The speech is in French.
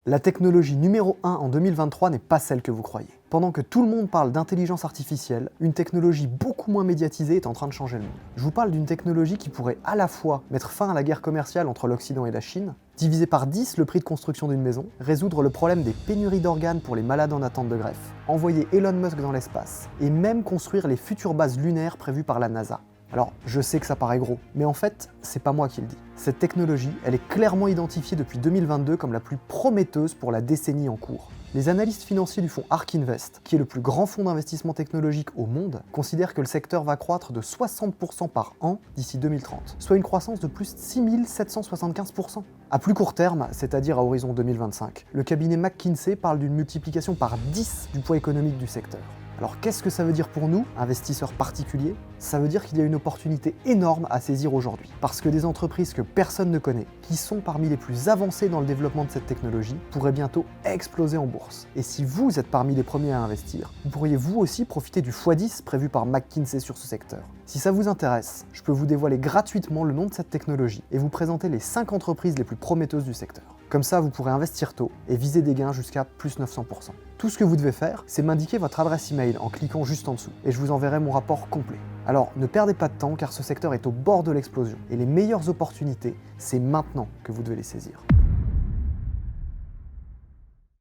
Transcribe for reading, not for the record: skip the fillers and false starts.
La technologie numéro 1 en 2023 n'est pas celle que vous croyez. Pendant que tout le monde parle d'intelligence artificielle, une technologie beaucoup moins médiatisée est en train de changer le monde. Je vous parle d'une technologie qui pourrait à la fois mettre fin à la guerre commerciale entre l'Occident et la Chine, diviser par 10 le prix de construction d'une maison, résoudre le problème des pénuries d'organes pour les malades en attente de greffe, envoyer Elon Musk dans l'espace, et même construire les futures bases lunaires prévues par la NASA. Alors, je sais que ça paraît gros, mais en fait, c'est pas moi qui le dis. Cette technologie, elle est clairement identifiée depuis 2022 comme la plus prometteuse pour la décennie en cours. Les analystes financiers du fonds ARK Invest, qui est le plus grand fonds d'investissement technologique au monde, considèrent que le secteur va croître de 60% par an d'ici 2030, soit une croissance de plus de 6775%. À plus court terme, c'est-à-dire à horizon 2025, le cabinet McKinsey parle d'une multiplication par 10 du poids économique du secteur. Alors qu'est-ce que ça veut dire pour nous, investisseurs particuliers? Ça veut dire qu'il y a une opportunité énorme à saisir aujourd'hui. Parce que des entreprises que personne ne connaît, qui sont parmi les plus avancées dans le développement de cette technologie, pourraient bientôt exploser en bourse. Et si vous êtes parmi les premiers à investir, vous pourriez vous aussi profiter du x10 prévu par McKinsey sur ce secteur. Si ça vous intéresse, je peux vous dévoiler gratuitement le nom de cette technologie et vous présenter les 5 entreprises les plus prometteuses du secteur. Comme ça, vous pourrez investir tôt et viser des gains jusqu'à plus 900%. Tout ce que vous devez faire, c'est m'indiquer votre adresse email en cliquant juste en dessous et je vous enverrai mon rapport complet. Alors, ne perdez pas de temps car ce secteur est au bord de l'explosion et les meilleures opportunités, c'est maintenant que vous devez les saisir.